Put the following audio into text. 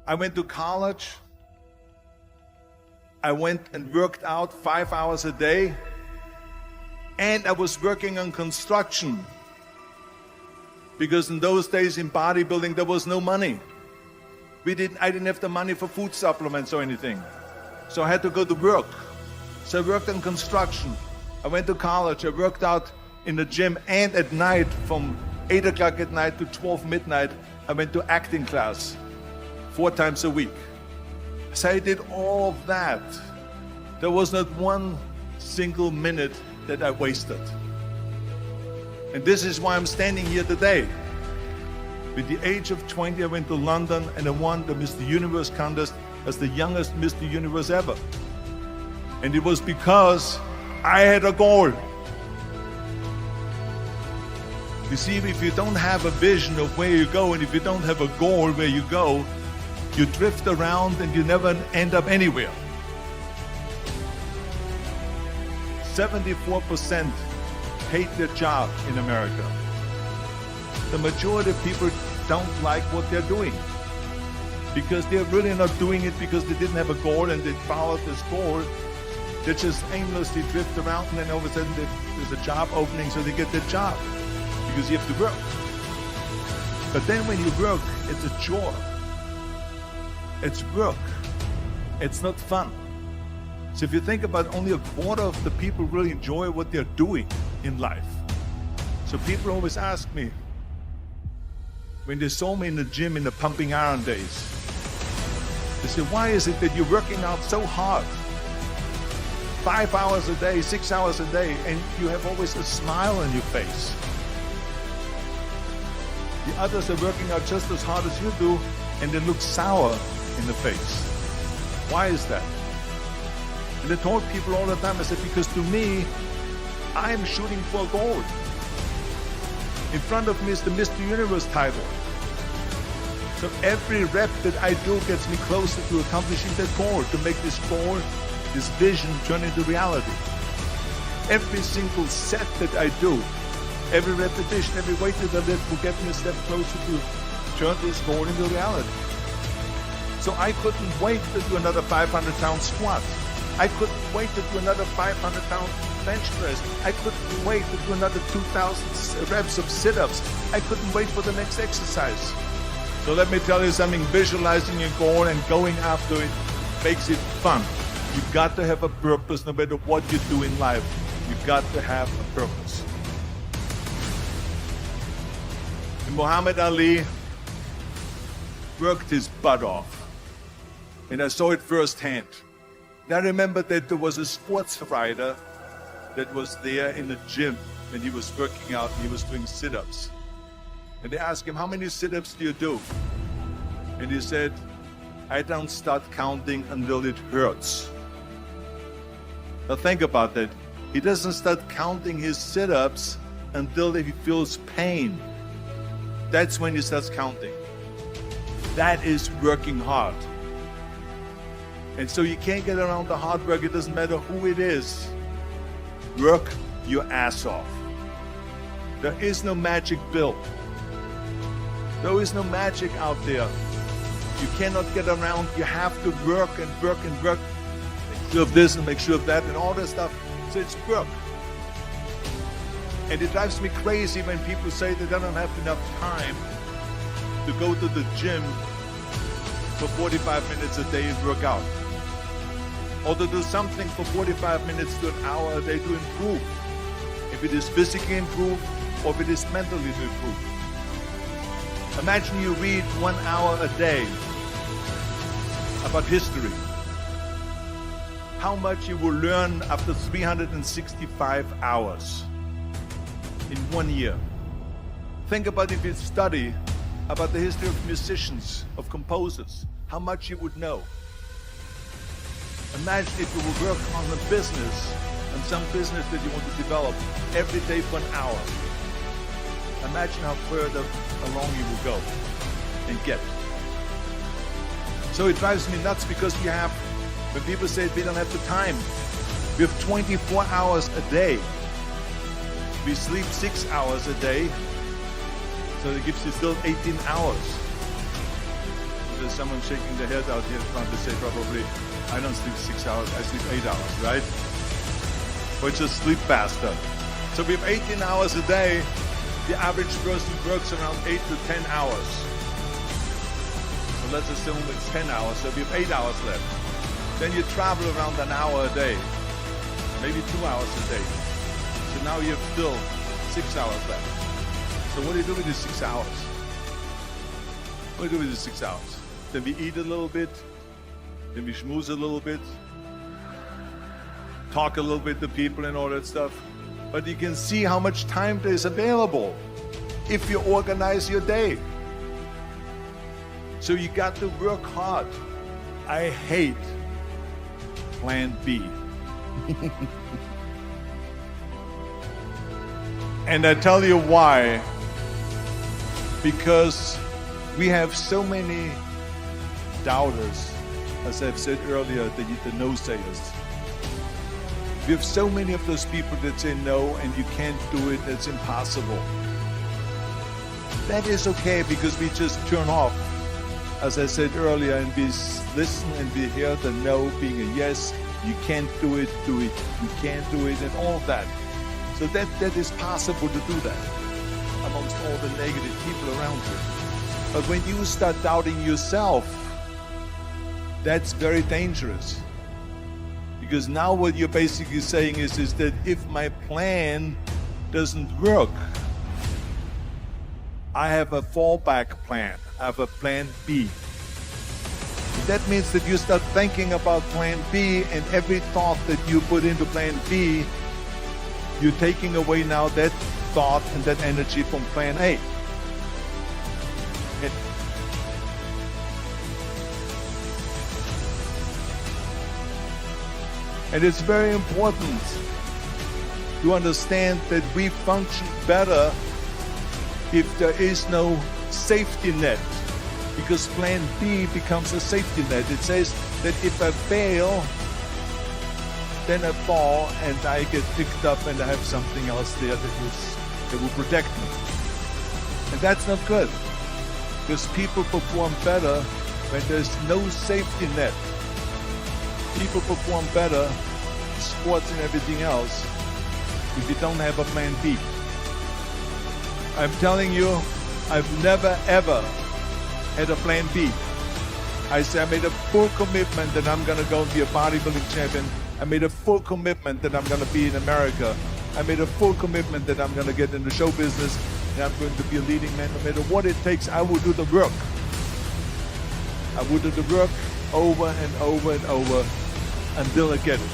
I went to college. I went and worked out 5 hours a day. And I was working on construction. Because in those days in bodybuilding, there was no money. I didn't have the money for food supplements or anything. So I had to go to work. So I worked on construction. I went to college. I worked out in the gym. And at night, from 8 o'clock at night to 12 midnight, I went to acting class 4 times a week. So I did all of that. There was not one single minute that I wasted. And this is why I'm standing here today. With the age of 20, I went to London and I won the Mr. Universe contest as the youngest Mr. Universe ever. And it was because I had a goal. You see, if you don't have a vision of where you go, and if you don't have a goal where you go, you drift around and you never end up anywhere. 74% hate their job in America. The majority of people don't like what they're doing because they're really not doing it because they didn't have a goal and they followed this goal. They just aimlessly drift around and then all of a sudden there's a job opening, so they get their job because you have to work. But then when you work, it's a chore. It's work. It's not fun. So if you think about, only a quarter of the people really enjoy what they're doing in life. So people always ask me, when they saw me in the gym in the pumping iron days, they say, why is it that you're working out so hard? 5 hours a day, 6 hours a day, and you have always a smile on your face. The others are working out just as hard as you do, and they look sour in the face. Why is that? And I told people all the time, I said, because to me, I'm shooting for a goal. In front of me is the Mr. Universe title. So every rep that I do gets me closer to accomplishing that goal, to make this goal, this vision turn into reality. Every single set that I do, every repetition, every weight that I lift will get me a step closer to turn this goal into reality. So I couldn't wait to do another 500-pound squat. I couldn't wait to do another 500-pound bench press. I couldn't wait to do another 2,000 reps of sit-ups. I couldn't wait for the next exercise. So let me tell you something, visualizing your goal and going after it makes it fun. You've got to have a purpose no matter what you do in life. You've got to have a purpose. And Muhammad Ali worked his butt off. And I saw it firsthand. And I remember that there was a sports writer that was there in the gym when he was working out and he was doing sit-ups. And they asked him, how many sit-ups do you do? And he said, I don't start counting until it hurts. Now think about that. He doesn't start counting his sit-ups until he feels pain. That's when he starts counting. That is working hard. And so you can't get around the hard work. It doesn't matter who it is. Work your ass off. There is no magic pill. There is no magic out there. You cannot get around. You have to work and work and work. Make sure of this and make sure of that and all that stuff. So it's work. And it drives me crazy when people say they don't have enough time to go to the gym for 45 minutes a day and work out. Or to do something for 45 minutes to an hour a day to improve. If it is physically improve or if it is mentally to improve. Imagine you read 1 hour a day about history. How much you will learn after 365 hours in 1 year. Think about if you study about the history of musicians, of composers, how much you would know. Imagine if you would work on a business, on some business that you want to develop every day for an hour. Imagine how further along you will go and get. So it drives me nuts because when people say we don't have the time, we have 24 hours a day. We sleep 6 hours a day, so it gives you still 18 hours. There's someone shaking their head out here trying to say probably, I don't sleep 6 hours, I sleep 8 hours, right? Or just sleep faster. So we have 18 hours a day. The average person works around 8 to 10 hours. So let's assume it's 10 hours, so we have 8 hours left. Then you travel around an hour a day, maybe 2 hours a day. So now you have still 6 hours left. So what do you do with these 6 hours? What do you do with these 6 hours? Then we eat a little bit, then we schmooze a little bit, talk a little bit to people and all that stuff. But you can see how much time there is available if you organize your day. So you got to work hard. I hate plan B. And I tell you why. Because we have so many doubters, as I've said earlier, the no-sayers. We have so many of those people that say no and you can't do it, it's impossible. That is okay because we just turn off, as I said earlier, and we listen and we hear the no being a yes. You can't do it, you can't do it, and all of that. So that is possible to do that amongst all the negative people around you. But when you start doubting yourself, that's very dangerous. Because now what you're basically saying is that if my plan doesn't work, I have a fallback plan. I have a plan B. That means that you start thinking about plan B, and every thought that you put into plan B, you're taking away now that thought and that energy from plan A. And it's very important to understand that we function better if there is no safety net, because plan B becomes a safety net. It says that if I fail, then I fall and I get picked up and I have something else there that will protect me. And that's not good, because people perform better when there's no safety net. People perform better in sports and everything else if you don't have a plan B. I'm telling you, I've never ever had a plan B. I made a full commitment that I'm going to go and be a bodybuilding champion. I made a full commitment that I'm going to be in America. I made a full commitment that I'm going to get in the show business and I'm going to be a leading man. No matter what it takes, I will do the work. I will do the work over and over and over until I get it.